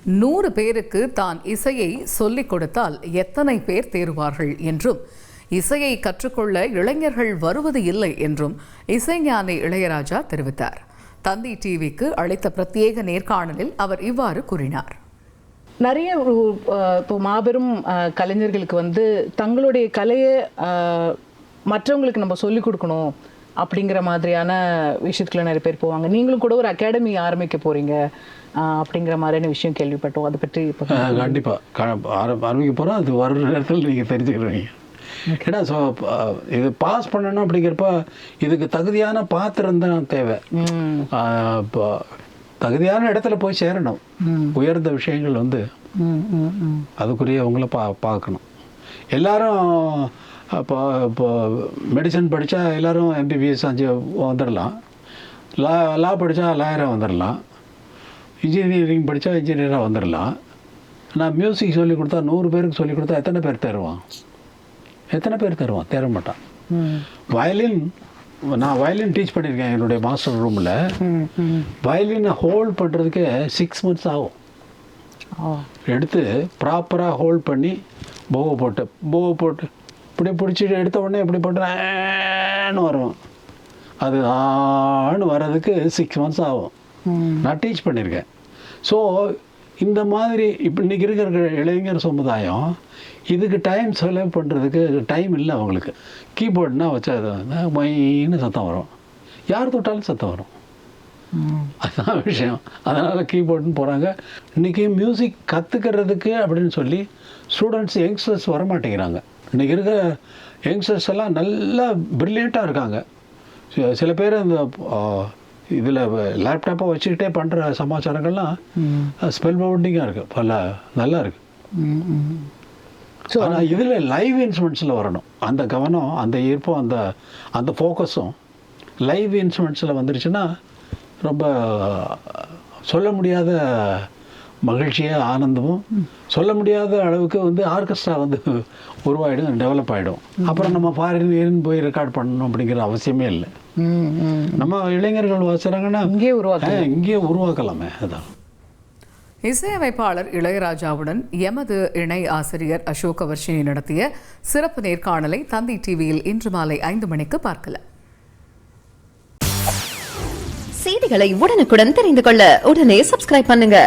100 பேருக்கு தான் இசையை சொல்லிக் கொடுத்தால் எத்தனை பேர் தேறுவார்கள் என்றும் இசையை கற்றுக்கொள்ள இளைஞர்கள் வருவது இல்லை என்றும் இசைஞானி இளையராஜா தெரிவித்தார். தந்தி டிவிக்கு அளித்த பிரத்யேக நேர்காணலில் அவர் இவ்வாறு கூறினார். நிறைய இப்போ மாபெரும் கலைஞர்களுக்கு தங்களுடைய கலையை மற்றவங்களுக்கு நம்ம சொல்லிக் கொடுக்கணும் அப்படிங்கிற மாதிரியான விஷயத்துல நிறைய பேர் போவாங்க. நீங்களும் கூட ஒரு அகாடமி ஆரம்பிக்க போறீங்க அப்படிங்கிற மாதிரியான விஷயம் கேள்விப்பட்டோம். அதை பற்றி கண்டிப்பா ஆரம்பிக்க போறோம். அது வர நேரத்தில் நீங்க தெரிஞ்சுக்கிறீங்க. ஏன்னா இது பாஸ் பண்ணணும் அப்படிங்கிறப்ப இதுக்கு தகுதியான பாத்திரம் தான் தேவை. தகுதியான இடத்துல போய் சேரணும். உயர்ந்த விஷயங்கள் அதுக்குரியவங்கள பார்க்கணும். எல்லாரும் இப்போ மெடிசன் படித்தா எல்லோரும் MBBS வந்துடலாம். லா படித்தா லாயராக வந்துடலாம். இன்ஜினியரிங் படித்தா இன்ஜினியராக வந்துடலாம். நான் மியூசிக் சொல்லிக் கொடுத்தா 100 பேருக்கு சொல்லிக் கொடுத்தா எத்தனை பேர் தருவான்? தேர மாட்டான். நான் வயலின் டீச் பண்ணியிருக்கேன் என்னுடைய மாஸ்டர் ரூமில். வயலினை ஹோல்ட் பண்ணுறதுக்கு 6 months ஆகும். எடுத்து ப்ராப்பராக ஹோல்ட் பண்ணி போவை போட்டு இப்படி பிடிச்சிட்டு எடுத்த உடனே இப்படி போட்டு வரும். அது ஆன்னு வர்றதுக்கு 6 months ஆகும். நான் டீச் பண்ணியிருக்கேன். ஸோ இந்த மாதிரி இப்போ இன்றைக்கி இருக்கிற இளைஞர் சமுதாயம் இதுக்கு டைம் செலவு பண்ணுறதுக்கு டைம் இல்லை அவங்களுக்கு. கீபோர்ட்னா வச்சா மைன்னு சத்தம் வரும். யார் தொட்டாலும் சத்தம் வரும். அதுதான் விஷயம். அதனால் கீபோர்டுன்னு போகிறாங்க. இன்றைக்கி மியூசிக் கற்றுக்கிறதுக்கு அப்படின்னு சொல்லி ஸ்டூடெண்ட்ஸ் யங்ஸ்டர்ஸ் வரமாட்டேங்கிறாங்க. இன்றைக்கி இருக்கிற யங்ஸ்டர்ஸ் எல்லாம் நல்லா ப்ரில்லியண்ட்டாக இருக்காங்க. சில பேர் அந்த இதில் லேப்டாப்பை வச்சுக்கிட்டே பண்ணுற சமாச்சாரங்கள்லாம் ஸ்பெல் பவுண்டிங்காக இருக்குது. நல்லா இருக்குது. ஸோ ஆனால் இதில் லைவ் இன்ஸ்ட்ருமெண்ட்ஸில் வரணும். அந்த கவனம், அந்த ஈர்ப்பும், அந்த ஃபோக்கஸும் லைவ் இன்ஸ்ட்ருமெண்ட்ஸில் வந்துருச்சுன்னா ரொம்ப சொல்ல முடியாத மகிழ்ச்சியாக ஆனந்தமும் சொல்ல முடியாத அளவுக்கு ஆர்கெஸ்ட்ரா உருவாயிடும், டெவலப் ஆகிடும். அப்புறம் நம்ம ஃபாரின் போய் ரெக்கார்ட் பண்ணணும் அப்படிங்கிற அவசியமே இல்லை. நம்ம இளைஞர்கள் வாசுறாங்கன்னா இங்கே உருவாக்கலாமே. அதான் இசையமைப்பாளர் இளையராஜாவுடன் எமது இணை ஆசிரியர் அசோக் வர்ஷினி நடத்திய சிறப்பு நேர்காணலை தந்தி டிவியில் இன்று மாலை 5 மணிக்கு பார்க்கலாம். செய்திகளை உடனுக்குடன் தெரிந்து கொள்ள உடனே சப்ஸ்கிரைப் பண்ணுங்க.